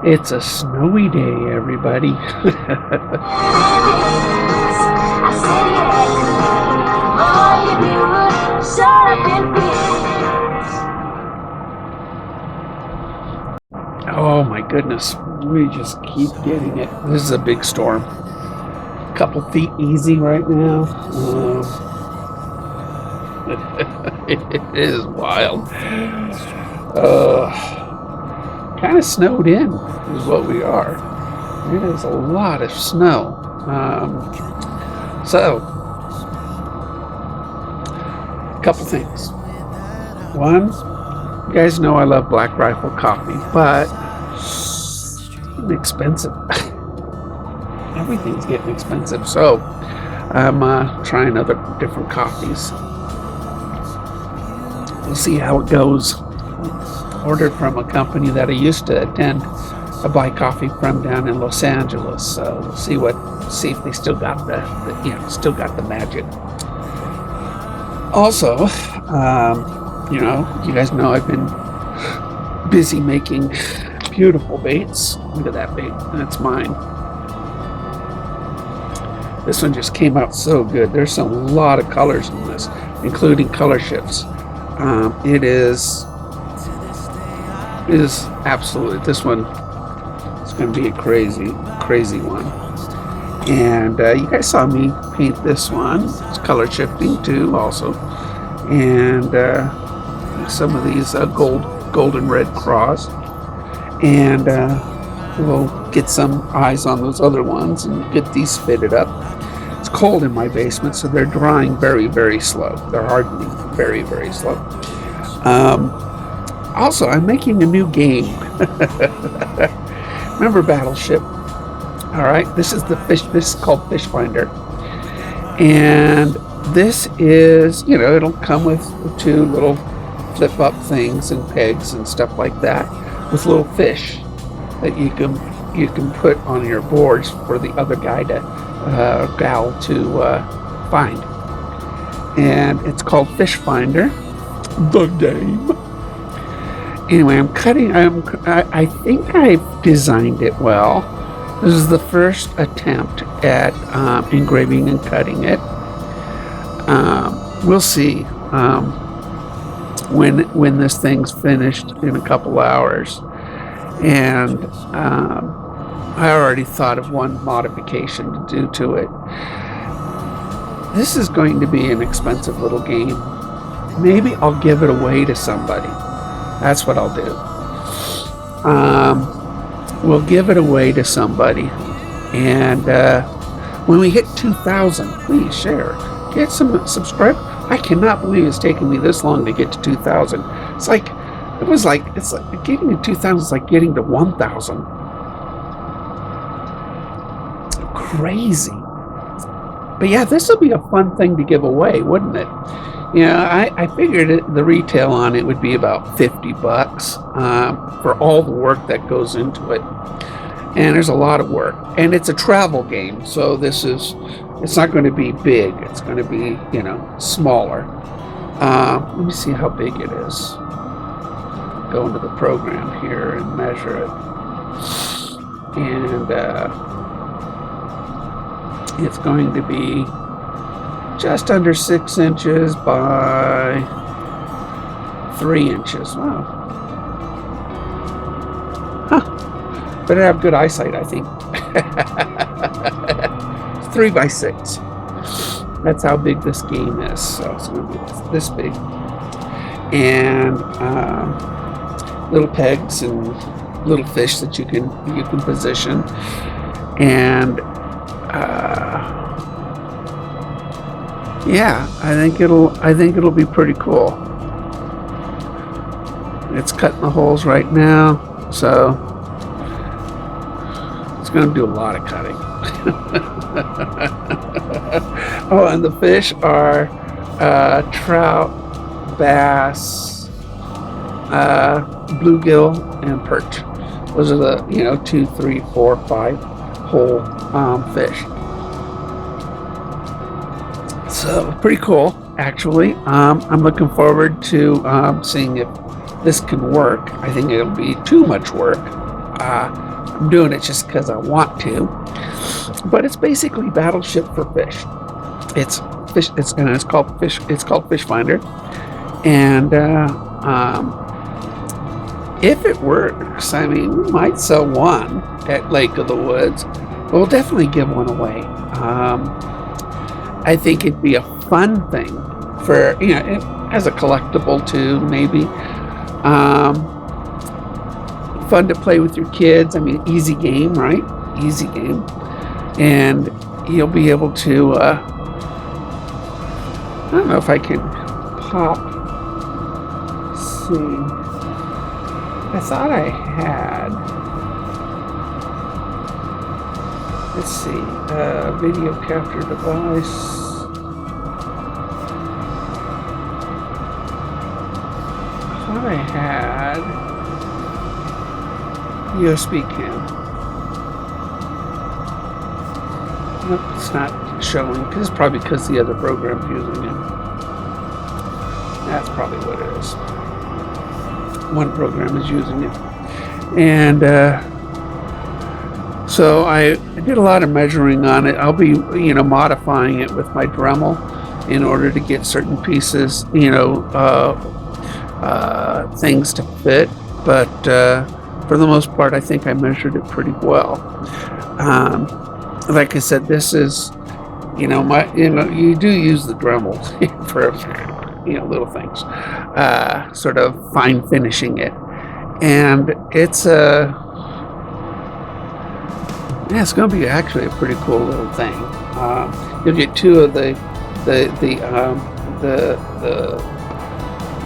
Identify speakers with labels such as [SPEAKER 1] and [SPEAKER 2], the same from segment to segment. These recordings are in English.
[SPEAKER 1] It's a snowy day, everybody. Oh my goodness, we just keep getting it. This is a big storm. A couple feet easy right now. It is wild. Kind of snowed in is what we are. It is a lot of snow. So, a couple things. One, you guys know I love Black Rifle coffee, but it's expensive. Everything's getting expensive. So, I'm trying other different coffees. We'll see how it goes. Ordered from a company that I used to attend buy coffee from down in Los Angeles. So we'll see if they still got still got the magic. Also, you guys know I've been busy making beautiful baits. Look at that bait. That's mine. This one just came out so good. There's a lot of colors in this, including color shifts. It is absolutely, this one is going to be a crazy one. And you guys saw me paint this one. It's color shifting too also. And some of these golden red cross. And we'll get some eyes on those other ones and get these fitted up. It's cold in my basement, so they're drying very, very slow. They're hardening very, very slow. Also, I'm making a new game. Remember Battleship? All right, this is this is called Fish Finder. And this is, it'll come with two little flip-up things and pegs and stuff like that with little fish that you can put on your boards for the other guy gal to find. And it's called Fish Finder, the game. Anyway, I think I've designed it well. This is the first attempt at engraving and cutting it. We'll see when this thing's finished in a couple hours. And I already thought of one modification to do to it. This is going to be an expensive little game. Maybe I'll give it away to somebody. That's what I'll do. We'll give it away to somebody. And when we hit 2,000, please share. Get some subscribe. I cannot believe it's taken me this long to get to 2,000. It's like getting to 2,000 is like getting to 1,000. Crazy. But yeah, this will be a fun thing to give away, wouldn't it? I figured the retail on it would be about $50 for all the work that goes into it. And there's a lot of work. And it's a travel game, so it's not going to be big. It's going to be, smaller. Let me see how big it is. Go into the program here and measure it. And it's going to be just under 6 inches by 3 inches. Wow. Huh. Better have good eyesight, I think. It's 3 by 6. That's how big this game is. So it's going to be this big. And little pegs and little fish that you can position. And yeah, I think it'll be pretty cool. It's cutting the holes right now, so it's going to do a lot of cutting. Oh, and the fish are trout, bass, bluegill, and perch. Those are the 2, 3, 4, 5 whole fish. So pretty cool, actually. I'm looking forward to seeing if this can work. I think it'll be too much work. I'm doing it just because I want to. But it's basically Battleship for fish. It's fish. It's called fish. It's called Fish Finder. And if it works, I mean, we might sell one at Lake of the Woods. We'll definitely give one away. I think it'd be a fun thing for, as a collectible too, maybe. Fun to play with your kids. I mean, easy game, right? Easy game. And you'll be able to, I don't know if I can pop. Let's see. I thought I had. Let's see. Video capture device. I thought I had USB cam. Nope, it's not showing. It's probably because the other program's using it. That's probably what it is. One program is using it. And so I did a lot of measuring on it. I'll be, modifying it with my Dremel in order to get certain pieces, things to fit. But for the most part, I think I measured it pretty well. Like I said, this is, you do use the Dremel for, little things, sort of fine finishing it. And it's it's going to be actually a pretty cool little thing. You'll get two of the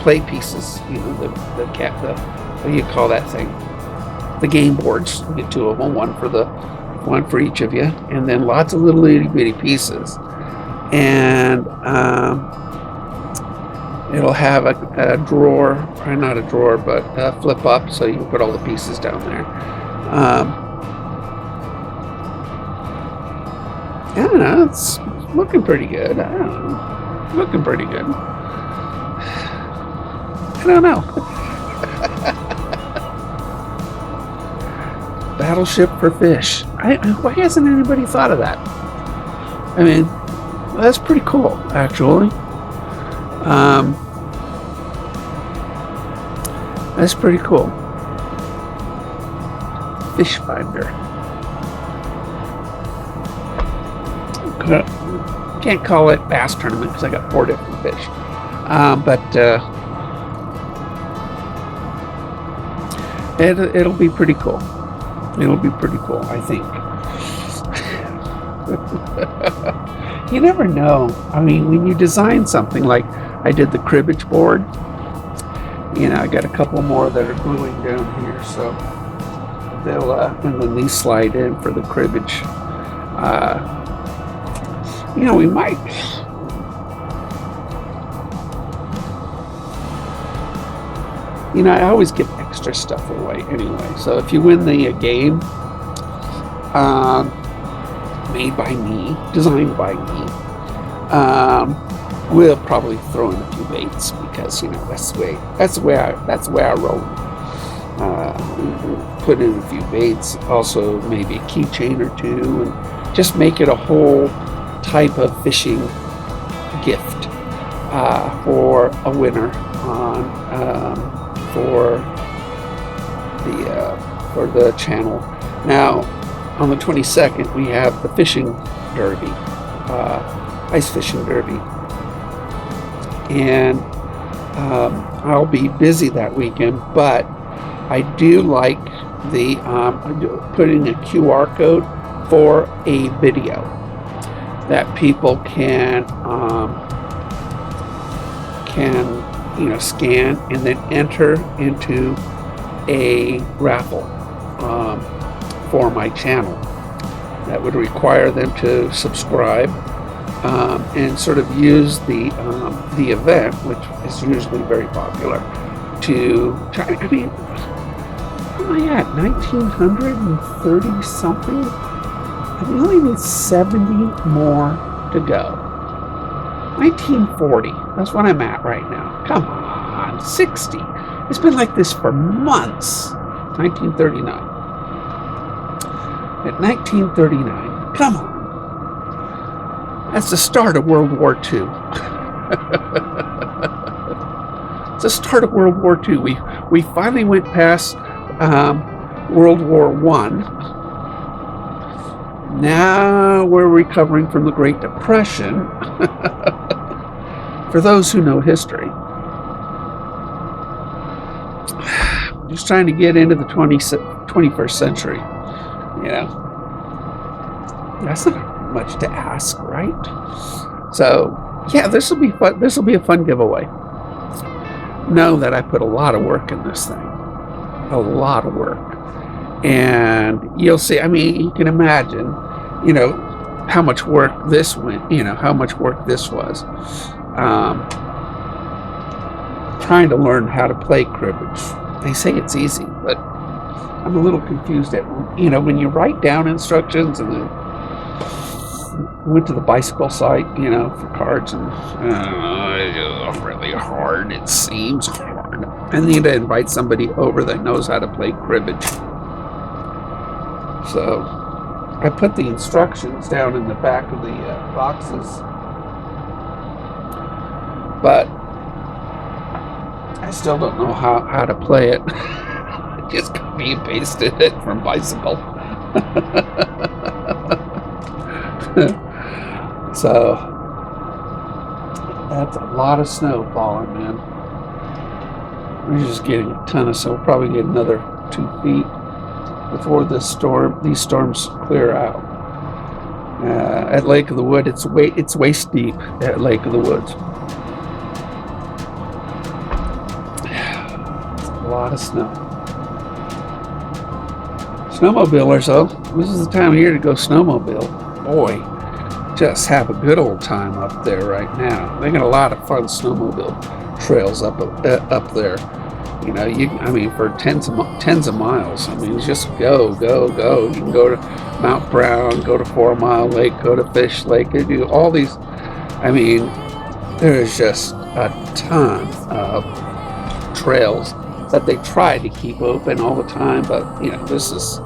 [SPEAKER 1] play pieces, what do you call that thing? The game boards. You get two of them, one for each of you, and then lots of little itty bitty pieces. And it'll have a drawer, or not a drawer, but a flip up, so you can put all the pieces down there. I don't know, it's looking pretty good. I don't know. Looking pretty good. I don't know. Battleship for fish. Why hasn't anybody thought of that? I mean, that's pretty cool, actually. That's pretty cool. Fish Finder. Can't call it bass tournament because I got 4 different fish. But it'll be pretty cool. It'll be pretty cool, I think. You never know. I mean, when you design something like I did the cribbage board, I got a couple more that are gluing down here, so they'll and then these slide in for the cribbage. We might. I always give extra stuff away anyway. So if you win the game, made by me, designed by me, we'll probably throw in a few baits because that's the way I roll. Put in a few baits, also maybe a keychain or two, and just make it a whole type of fishing gift for a winner for the channel. Now, on the 22nd, we have the fishing derby, ice fishing derby, and I'll be busy that weekend. But I do like the putting a QR code for a video that people can scan and then enter into a raffle for my channel. That would require them to subscribe and sort of use the event, which is usually very popular, to try. I mean, what am I at? 1930 something. We only need 70 more to go. 1940. That's what I'm at right now. Come on, 60. It's been like this for months. 1939. at 1939. Come on. That's the start of World War II. It's the start of World War II. We finally went past World War I. Now we're recovering from the Great Depression. For those who know history. Just trying to get into the 21st century. You know, that's not much to ask, right? So, yeah, this will be fun. This will be a fun giveaway. Know that I put a lot of work in this thing. A lot of work. And you'll see, I mean, you can imagine, you know, how much work this went, you know, how much work this was. Trying to learn how to play cribbage. They say it's easy, but I'm a little confused at, you know, when you write down instructions and then went to the bicycle site, you know, for cards, and it's really hard. It seems hard. I need to invite somebody over that knows how to play cribbage. So I put the instructions down in the back of the boxes, but I still don't know how to play it. Just copy and pasted it from bicycle. So that's a lot of snow falling, man. We're just getting a ton of snow. We'll probably get another 2 feet before these storms clear out. At Lake of the Woods, it's waist deep at Lake of the Woods. It's a lot of snow. Snowmobilers, though, this is the time of year to go snowmobile. Boy, just have a good old time up there right now. They got a lot of fun snowmobile trails up there. You know, I mean, for tens of miles. I mean, just go. You can go to Mount Brown, go to 4 Mile Lake, go to Fish Lake. They do all these. I mean, there's just a ton of trails that they try to keep open all the time. But, you know, this is,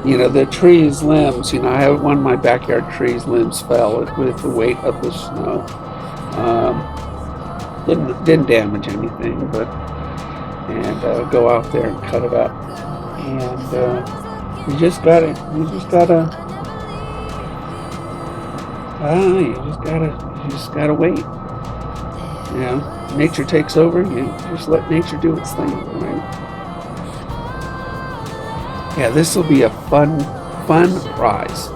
[SPEAKER 1] you know, the trees' limbs. You know, I have one of my backyard trees' limbs fell with the weight of the snow. Didn't damage anything, but. And go out there and cut it up, and you just gotta wait. You know, nature takes over. You just let nature do its thing, right? Yeah, this will be a fun prize.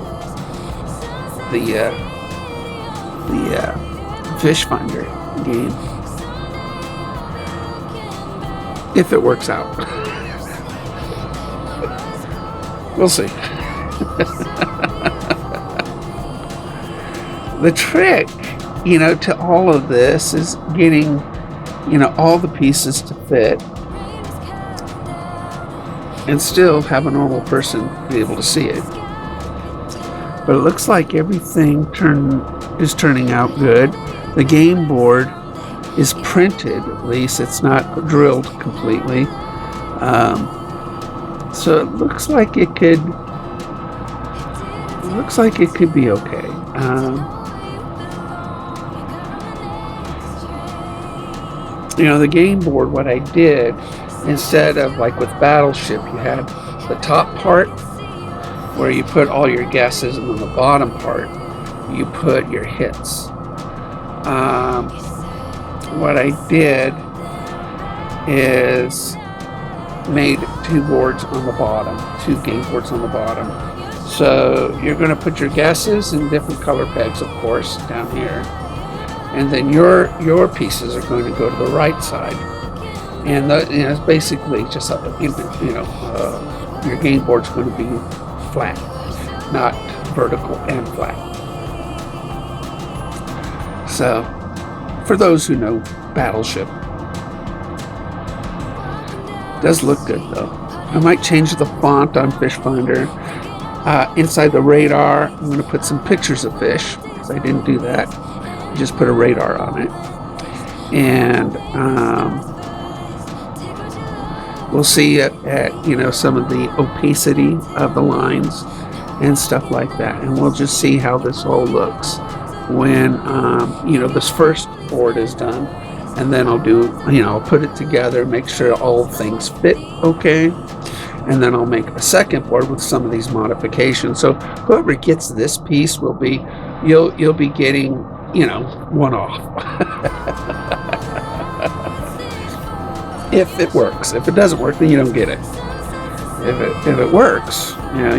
[SPEAKER 1] The fish finder game. If it works out. We'll see. The trick, you know, to all of this is getting, you know, all the pieces to fit and still have a normal person be able to see it. But it looks like everything is turning out good. The game board is printed, at least it's not drilled completely, so it looks like it could be okay. You know, the game board, what I did, instead of like with Battleship, you had the top part where you put all your guesses, and then the bottom part you put your hits. What I did is made 2 boards on the bottom, 2 game boards on the bottom. So you're going to put your guesses in different color pegs, of course, down here, and then your pieces are going to go to the right side. And you know, it's basically just your game board's going to be flat, not vertical and flat. So. For those who know Battleship. Does look good though. I might change the font on Fish Finder. Inside the radar, I'm going to put some pictures of fish, because I didn't do that. I just put a radar on it. And we'll see at you know, some of the opacity of the lines. and stuff like that. And we'll just see how this all looks when, this first board is done. And then I'll do, I'll put it together, make sure all things fit okay. And then I'll make a second board with some of these modifications. So whoever gets this piece will be, you'll be getting, one off. If it works. If it doesn't work, then you don't get it. If it works,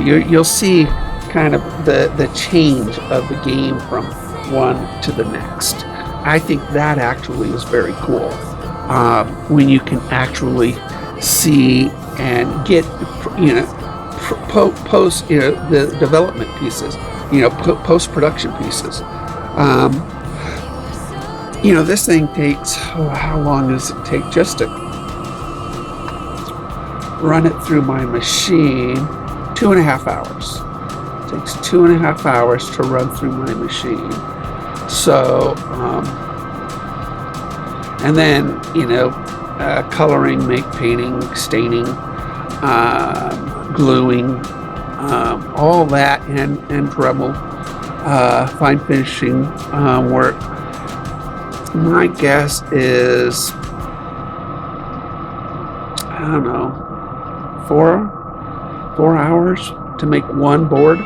[SPEAKER 1] you'll see kind of the change of the game from one to the next. I think that actually is very cool, when you can actually see and get, post, the development pieces, post-production pieces. This thing takes, how long does it take just to run it through my machine? 2.5 hours. It takes 2.5 hours to run through my machine. So, and then, coloring, painting, staining, gluing, all that, and Dremel, fine finishing work. My guess is, I don't know, 4 hours to make one board.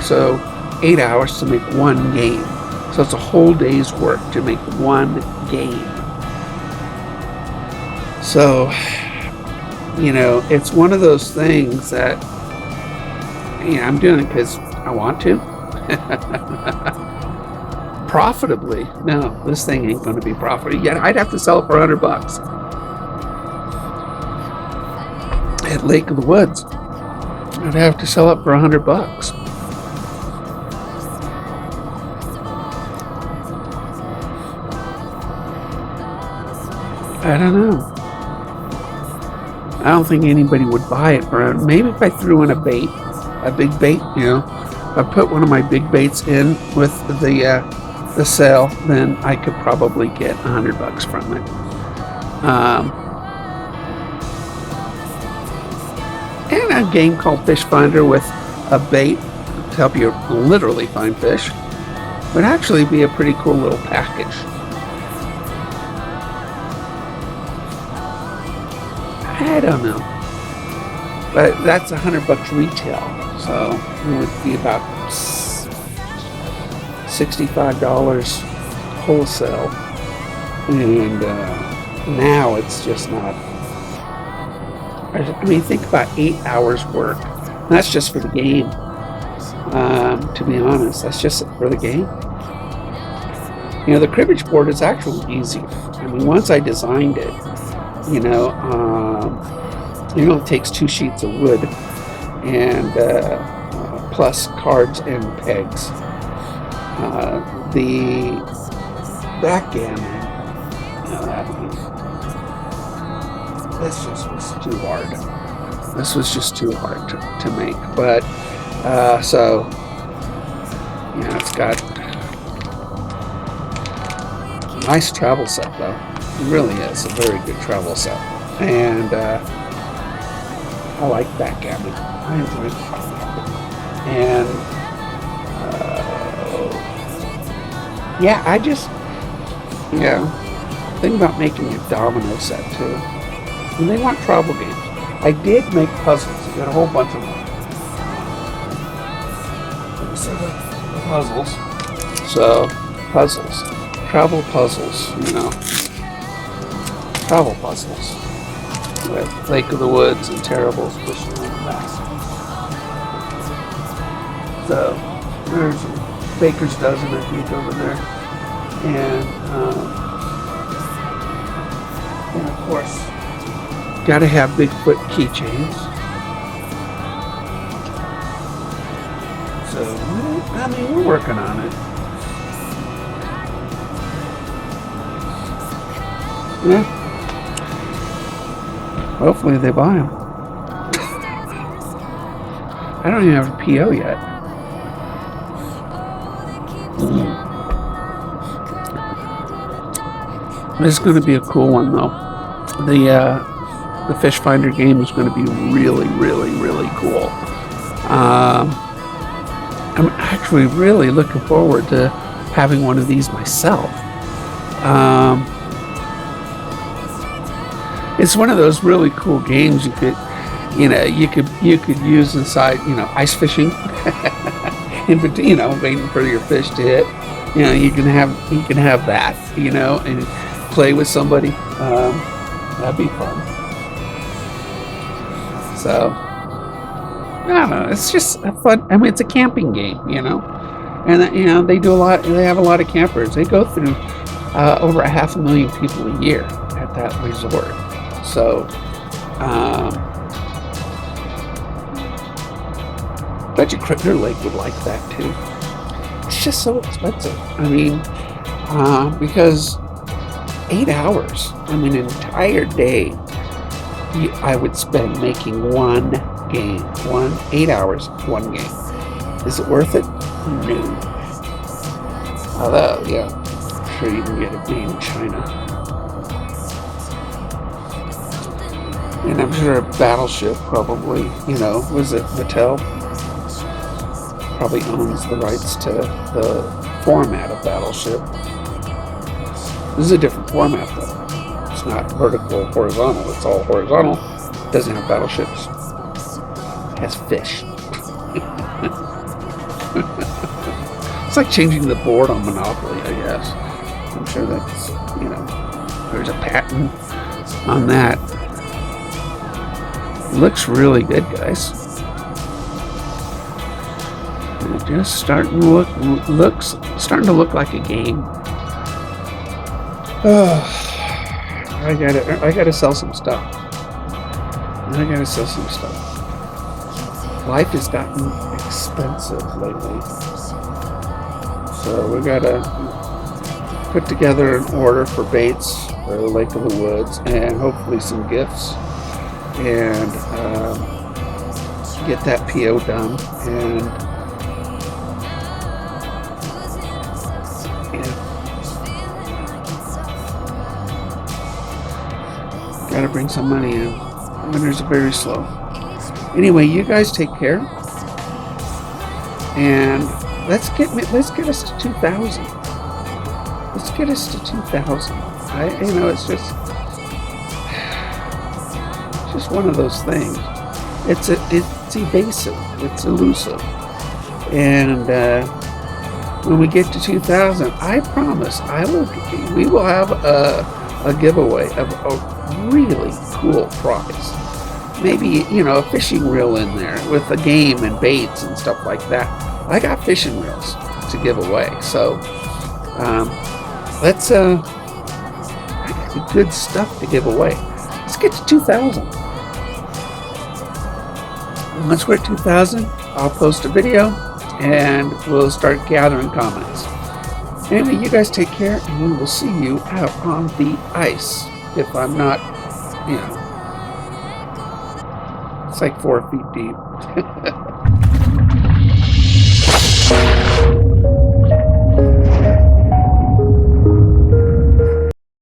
[SPEAKER 1] So 8 hours to make one game. So it's a whole day's work to make one game. So, it's one of those things that, I'm doing it because I want to. Profitably, no, this thing ain't going to be profitable. Yet I'd have to sell it for $100 at Lake of the Woods. I'd have to sell it for $100. I don't know. I don't think anybody would buy it for, maybe if I threw in a big bait, if I put one of my big baits in with the sale, then I could probably get $100 from it. And a game called Fish Finder with a bait to help you literally find fish would actually be a pretty cool little package. I don't know, but that's $100 retail, so it would be about $65 wholesale, and now it's just not. I mean, think about 8 hours work. And that's just for the game. To be honest, that's just for the game. The cribbage board is actually easy. I mean, once I designed it, it takes 2 sheets of wood and plus cards and pegs. The backgammon, this just was too hard. This was just too hard to make. But so it's got a nice travel set though. It really is a very good travel set, and I like backgammon. I enjoy it. And I just think about making a domino set too. And they want travel games. I did make puzzles. I got a whole bunch of them. Puzzles. So puzzles, travel puzzles. Travel puzzles with Lake of the Woods and Terribles pushing on the back. So there's Baker's Dozen, I think, over there, and of course, got to have Bigfoot keychains. So we're working on it. Yeah. Hopefully they buy them. I don't even have a PO yet. This is going to be a cool one though. The Fish Finder game is going to be really, really, really cool. I'm actually really looking forward to having one of these myself. It's one of those really cool games you could use inside, ice fishing, and waiting for your fish to hit. You can have that, and play with somebody. That'd be fun. So I don't know. It's just a fun. I mean, it's a camping game, and they do a lot. They have a lot of campers. They go through over 500,000 people a year at that resort. So, bet you Critter Lake would like that too. It's just so expensive. I mean, because 8 hours, an entire day, I would spend making one game. 8 hours, one game. Is it worth it? No. Although, yeah, I'm sure you can get it made in China. And I'm sure a Battleship probably, was it Mattel? Probably owns the rights to the format of Battleship. This is a different format though. It's not vertical, horizontal. It's all horizontal. It doesn't have battleships. It has fish. It's like changing the board on Monopoly, I guess. I'm sure that's, there's a patent on that. It looks really good, guys. It's just starting to look like a game. I gotta sell some stuff. Life has gotten expensive lately. So we gotta put together an order for baits for Lake of the Woods and hopefully some gifts, and get that PO done, and gotta bring some money in. Winters are very slow. Anyway, you guys take care, and let's get us to 2,000. Let's get us to 2,000. It's just one of those things. It's evasive. It's elusive. And when we get to 2,000, I promise we will have a giveaway of a really cool prize. Maybe, a fishing reel in there with a game and baits and stuff like that. I got fishing reels to give away. So, let's, I got good stuff to give away. Let's get to 2,000. Once we're at 2,000, I'll post a video and we'll start gathering comments. Anyway, you guys take care, and we will see you out on the ice. If I'm not, it's like 4 feet deep.